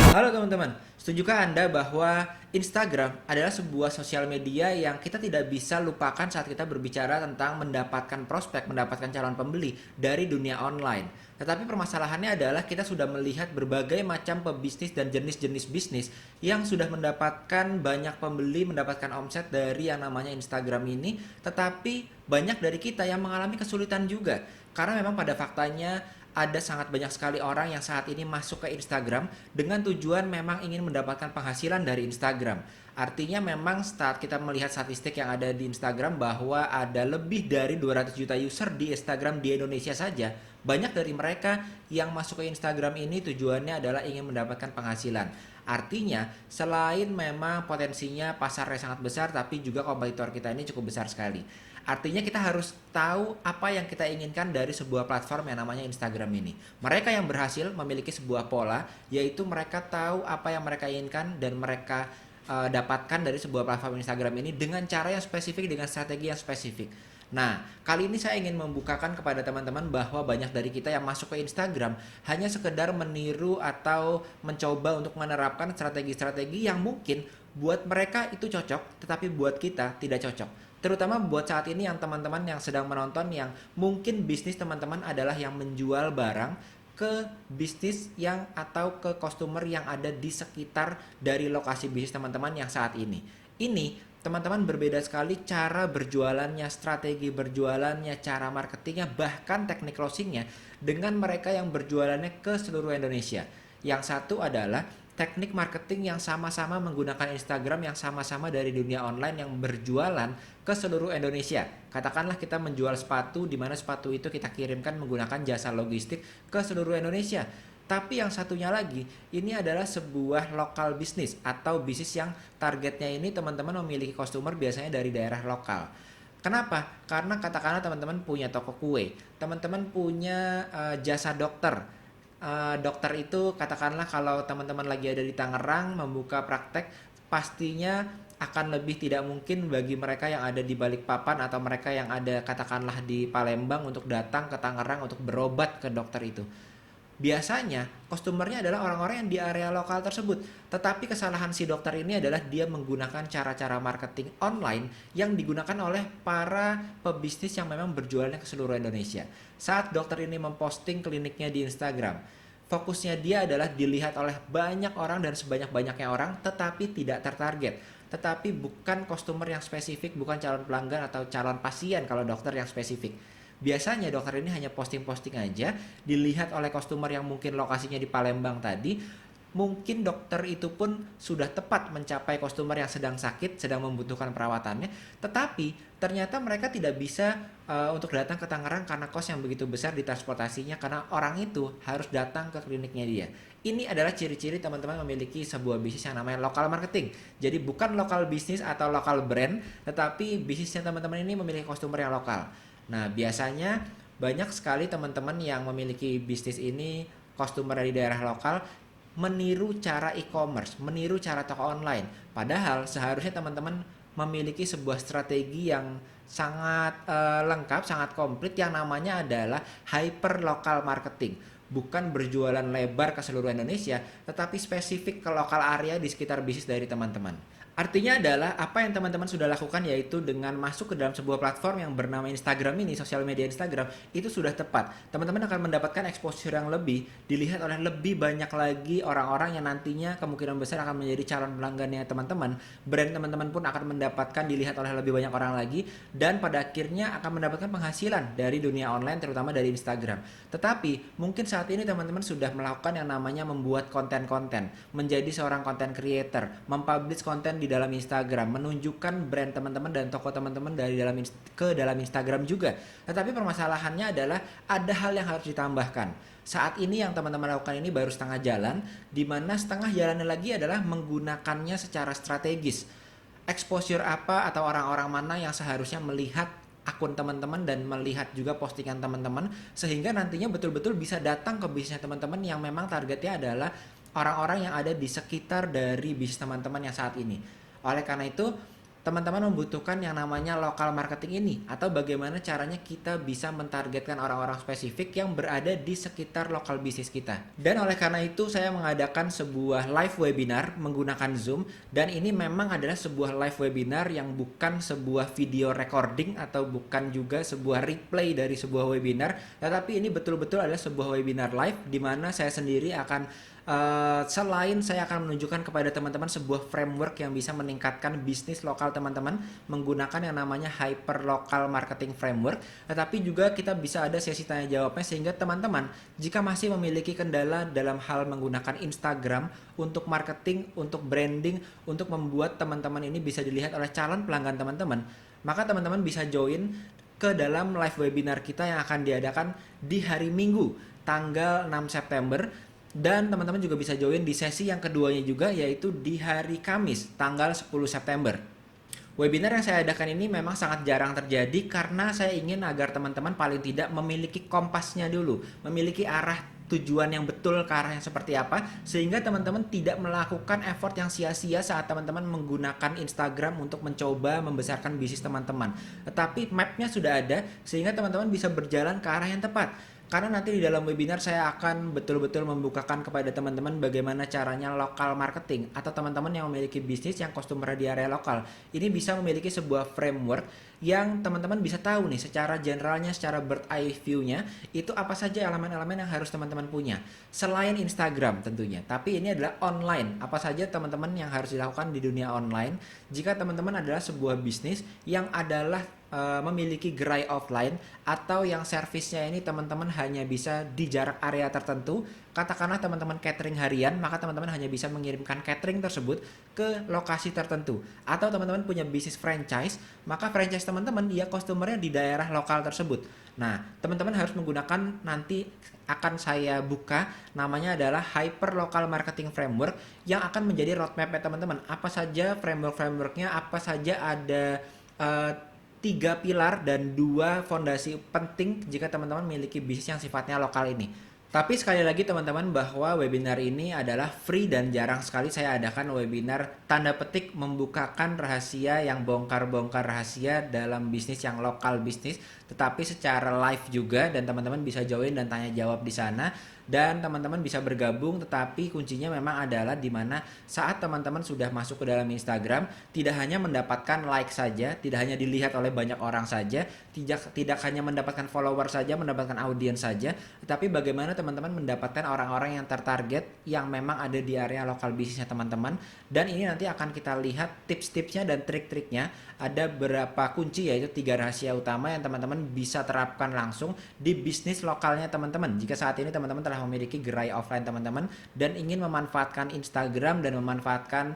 Halo teman-teman, setujukah Anda bahwa Instagram adalah sebuah sosial media yang kita tidak bisa lupakan saat kita berbicara tentang mendapatkan prospek, mendapatkan calon pembeli dari dunia online. Tetapi permasalahannya adalah kita sudah melihat berbagai macam pebisnis dan jenis-jenis bisnis yang sudah mendapatkan banyak pembeli, mendapatkan omset dari yang namanya Instagram ini, tetapi banyak dari kita yang mengalami kesulitan juga. Karena memang pada faktanya ada sangat banyak sekali orang yang saat ini masuk ke Instagram dengan tujuan memang ingin mendapatkan penghasilan dari Instagram. Artinya memang saat kita melihat statistik yang ada di Instagram bahwa ada lebih dari 200 juta user di Instagram di Indonesia saja. Banyak dari mereka yang masuk ke Instagram ini tujuannya adalah ingin mendapatkan penghasilan. Artinya selain memang potensinya pasarnya sangat besar, tapi juga kompetitor kita ini cukup besar sekali. Artinya kita harus tahu apa yang kita inginkan dari sebuah platform yang namanya Instagram ini. Mereka yang berhasil memiliki sebuah pola, yaitu mereka tahu apa yang mereka inginkan dan mereka dapatkan dari sebuah platform Instagram ini dengan cara yang spesifik, dengan strategi yang spesifik. Nah, kali ini saya ingin membukakan kepada teman-teman bahwa banyak dari kita yang masuk ke Instagram hanya sekedar meniru atau mencoba untuk menerapkan strategi-strategi yang mungkin buat mereka itu cocok, tetapi buat kita tidak cocok. Terutama buat saat ini yang teman-teman yang sedang menonton yang mungkin bisnis teman-teman adalah yang menjual barang ke bisnis yang atau ke customer yang ada di sekitar dari lokasi bisnis teman-teman yang saat ini. Ini teman-teman berbeda sekali cara berjualannya, strategi berjualannya, cara marketingnya, bahkan teknik closingnya dengan mereka yang berjualannya ke seluruh Indonesia. Yang satu adalah teknik marketing yang sama-sama menggunakan Instagram yang sama-sama dari dunia online yang berjualan ke seluruh Indonesia. Katakanlah kita menjual sepatu di mana sepatu itu kita kirimkan menggunakan jasa logistik ke seluruh Indonesia. Tapi yang satunya lagi, ini adalah sebuah lokal bisnis atau bisnis yang targetnya ini teman-teman memiliki customer biasanya dari daerah lokal. Kenapa? Karena katakanlah teman-teman punya toko kue, teman-teman punya jasa dokter. Dokter itu katakanlah kalau teman-teman lagi ada di Tangerang membuka praktek, pastinya akan lebih tidak mungkin bagi mereka yang ada di Balikpapan atau mereka yang ada katakanlah di Palembang untuk datang ke Tangerang untuk berobat ke dokter itu. Biasanya customernya adalah orang-orang yang di area lokal tersebut. Tetapi kesalahan si dokter ini adalah dia menggunakan cara-cara marketing online yang digunakan oleh para pebisnis yang memang berjualannya ke seluruh Indonesia. Saat dokter ini memposting kliniknya di Instagram, fokusnya dia adalah dilihat oleh banyak orang dan sebanyak-banyaknya orang, tetapi tidak tertarget. Tetapi bukan customer yang spesifik, bukan calon pelanggan atau calon pasien kalau dokter yang spesifik. Biasanya dokter ini hanya posting-posting aja, dilihat oleh customer yang mungkin lokasinya di Palembang tadi. Mungkin dokter itu pun sudah tepat mencapai customer yang sedang sakit, sedang membutuhkan perawatannya, tetapi ternyata mereka tidak bisa untuk datang ke Tangerang karena kos yang begitu besar di transportasinya, karena orang itu harus datang ke kliniknya dia. Ini adalah ciri-ciri teman-teman memiliki sebuah bisnis yang namanya lokal marketing. Jadi bukan lokal bisnis atau lokal brand, tetapi bisnisnya teman-teman ini memiliki customer yang lokal. Nah, biasanya banyak sekali teman-teman yang memiliki bisnis ini, customer dari daerah lokal, meniru cara e-commerce, meniru cara toko online. Padahal seharusnya teman-teman memiliki sebuah strategi yang sangat lengkap, sangat komplit yang namanya adalah hyper local marketing. Bukan berjualan lebar ke seluruh Indonesia, tetapi spesifik ke lokal area di sekitar bisnis dari teman-teman. Artinya adalah apa yang teman-teman sudah lakukan yaitu dengan masuk ke dalam sebuah platform yang bernama Instagram ini, sosial media Instagram, itu sudah tepat. Teman-teman akan mendapatkan exposure yang lebih, dilihat oleh lebih banyak lagi orang-orang yang nantinya kemungkinan besar akan menjadi calon pelanggannya teman-teman. Brand teman-teman pun akan mendapatkan dilihat oleh lebih banyak orang lagi dan pada akhirnya akan mendapatkan penghasilan dari dunia online terutama dari Instagram. Tetapi mungkin saat ini teman-teman sudah melakukan yang namanya membuat konten-konten, menjadi seorang content creator, mempublish konten di dalam Instagram, menunjukkan brand teman-teman dan toko teman-teman dari ke dalam Instagram juga. Tetapi permasalahannya adalah ada hal yang harus ditambahkan. Saat ini yang teman-teman lakukan ini baru setengah jalan, di mana setengah jalannya lagi adalah menggunakannya secara strategis. Exposure apa atau orang-orang mana yang seharusnya melihat akun teman-teman dan melihat juga postingan teman-teman sehingga nantinya betul-betul bisa datang ke bisnisnya teman-teman yang memang targetnya adalah orang-orang yang ada di sekitar dari bisnis teman-teman yang saat ini. Oleh karena itu, teman-teman membutuhkan yang namanya lokal marketing ini, atau bagaimana caranya kita bisa mentargetkan orang-orang spesifik yang berada di sekitar lokal bisnis kita. Dan oleh karena itu saya mengadakan sebuah live webinar menggunakan Zoom, dan ini memang adalah sebuah live webinar yang bukan sebuah video recording atau bukan juga sebuah replay dari sebuah webinar, tetapi ini betul-betul adalah sebuah webinar live di mana saya sendiri akan selain saya akan menunjukkan kepada teman-teman sebuah framework yang bisa meningkatkan bisnis lokal teman-teman menggunakan yang namanya Hyper Local Marketing Framework, tetapi juga kita bisa ada sesi tanya jawabnya sehingga teman-teman jika masih memiliki kendala dalam hal menggunakan Instagram untuk marketing, untuk branding, untuk membuat teman-teman ini bisa dilihat oleh calon pelanggan teman-teman, maka teman-teman bisa join ke dalam live webinar kita yang akan diadakan di hari Minggu tanggal 6 September. Dan teman-teman juga bisa join di sesi yang keduanya juga, yaitu di hari Kamis tanggal 10 September. Webinar yang saya adakan ini memang sangat jarang terjadi karena saya ingin agar teman-teman paling tidak memiliki kompasnya dulu, memiliki arah tujuan yang betul ke arah yang seperti apa, sehingga teman-teman tidak melakukan effort yang sia-sia saat teman-teman menggunakan Instagram untuk mencoba membesarkan bisnis teman-teman. Tetapi mapnya sudah ada sehingga teman-teman bisa berjalan ke arah yang tepat. Karena nanti di dalam webinar saya akan betul-betul membukakan kepada teman-teman bagaimana caranya lokal marketing atau teman-teman yang memiliki bisnis yang customer di area lokal. Ini bisa memiliki sebuah framework yang teman-teman bisa tahu nih secara generalnya, secara bird eye view-nya itu apa saja elemen-elemen yang harus teman-teman punya. Selain Instagram tentunya, tapi ini adalah online. Apa saja teman-teman yang harus dilakukan di dunia online jika teman-teman adalah sebuah bisnis yang adalah memiliki gerai offline atau yang servisnya ini teman-teman hanya bisa di jarak area tertentu. Katakanlah teman-teman catering harian, maka teman-teman hanya bisa mengirimkan catering tersebut ke lokasi tertentu. Atau teman-teman punya bisnis franchise, maka franchise teman-teman dia customernya di daerah lokal tersebut. Nah, teman-teman harus menggunakan, nanti akan saya buka, namanya adalah Hyper Local Marketing Framework yang akan menjadi roadmap teman-teman. Apa saja framework-frameworknya, apa saja ada 3 pilar dan 2 fondasi penting jika teman-teman memiliki bisnis yang sifatnya lokal ini. Tapi sekali lagi teman-teman, bahwa webinar ini adalah free dan jarang sekali saya adakan webinar tanda petik membukakan rahasia yang bongkar-bongkar rahasia dalam bisnis yang lokal bisnis, tetapi secara live juga, dan teman-teman bisa join dan tanya jawab di sana. Dan teman-teman bisa bergabung, tetapi kuncinya memang adalah di mana saat teman-teman sudah masuk ke dalam Instagram, tidak hanya mendapatkan like saja, tidak hanya dilihat oleh banyak orang saja, tidak hanya mendapatkan follower saja, mendapatkan audiens saja, tetapi bagaimana teman-teman mendapatkan orang-orang yang tertarget yang memang ada di area lokal bisnisnya teman-teman. Dan ini nanti akan kita lihat tips-tipsnya dan trik-triknya. Ada beberapa kunci, yaitu 3 rahasia utama yang teman-teman bisa terapkan langsung di bisnis lokalnya teman-teman. Jika saat ini teman-teman telah memiliki gerai offline teman-teman dan ingin memanfaatkan Instagram dan memanfaatkan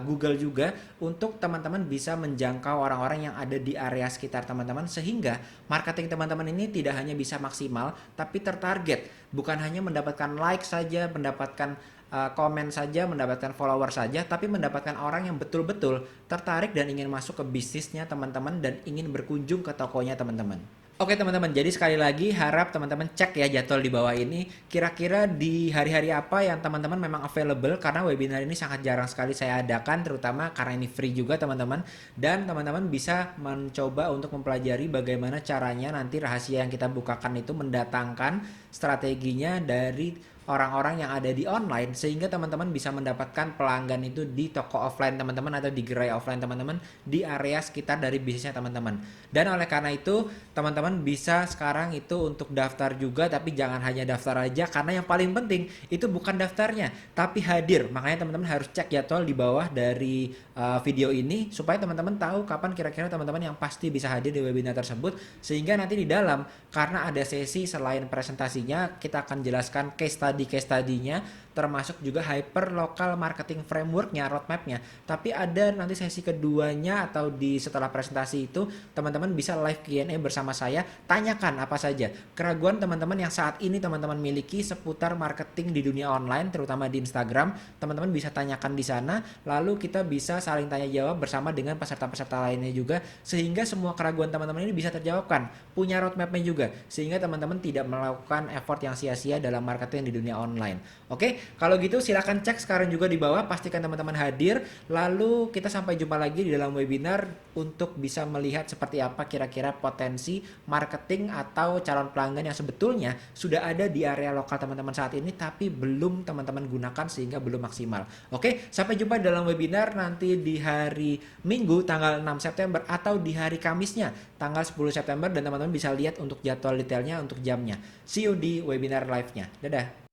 Google juga untuk teman-teman bisa menjangkau orang-orang yang ada di area sekitar teman-teman, sehingga marketing teman-teman ini tidak hanya bisa maksimal tapi tertarget, bukan hanya mendapatkan like saja, mendapatkan komen saja, mendapatkan follower saja, tapi mendapatkan orang yang betul-betul tertarik dan ingin masuk ke bisnisnya teman-teman dan ingin berkunjung ke tokonya teman-teman. Oke teman-teman, jadi sekali lagi harap teman-teman cek ya jadwal di bawah ini, kira-kira di hari-hari apa yang teman-teman memang available, karena webinar ini sangat jarang sekali saya adakan, terutama karena ini free juga teman-teman. Dan teman-teman bisa mencoba untuk mempelajari bagaimana caranya nanti rahasia yang kita bukakan itu mendatangkan strateginya dari orang-orang yang ada di online, sehingga teman-teman bisa mendapatkan pelanggan itu di toko offline teman-teman atau di gerai offline teman-teman di area sekitar dari bisnisnya teman-teman. Dan oleh karena itu teman-teman bisa sekarang itu untuk daftar juga, tapi jangan hanya daftar aja, karena yang paling penting itu bukan daftarnya tapi hadir. Makanya teman-teman harus cek jadwal di bawah dari video ini supaya teman-teman tahu kapan kira-kira teman-teman yang pasti bisa hadir di webinar tersebut, sehingga nanti di dalam, karena ada sesi selain presentasinya, kita akan jelaskan case study-nya, termasuk juga Hyper Local Marketing Framework-nya, roadmap-nya. Tapi ada nanti sesi keduanya, atau di setelah presentasi itu teman-teman bisa live Q&A bersama saya, tanyakan apa saja keraguan teman-teman yang saat ini teman-teman miliki seputar marketing di dunia online, terutama di Instagram. Teman-teman bisa tanyakan di sana, lalu kita bisa saling tanya jawab bersama dengan peserta-peserta lainnya juga, sehingga semua keraguan teman-teman ini bisa terjawabkan. Punya roadmap-nya juga, sehingga teman-teman tidak melakukan effort yang sia-sia dalam marketing di dunia online. Oke, kalau gitu silahkan cek sekarang juga di bawah, pastikan teman-teman hadir. Lalu kita sampai jumpa lagi di dalam webinar untuk bisa melihat seperti apa kira-kira potensi marketing atau calon pelanggan yang sebetulnya sudah ada di area lokal teman-teman saat ini, tapi belum teman-teman gunakan sehingga belum maksimal. Oke, sampai jumpa dalam webinar nanti di hari Minggu tanggal 6 September atau di hari Kamisnya tanggal 10 September, dan teman-teman bisa lihat untuk jadwal detailnya untuk jamnya. See you di webinar live-nya. Dadah.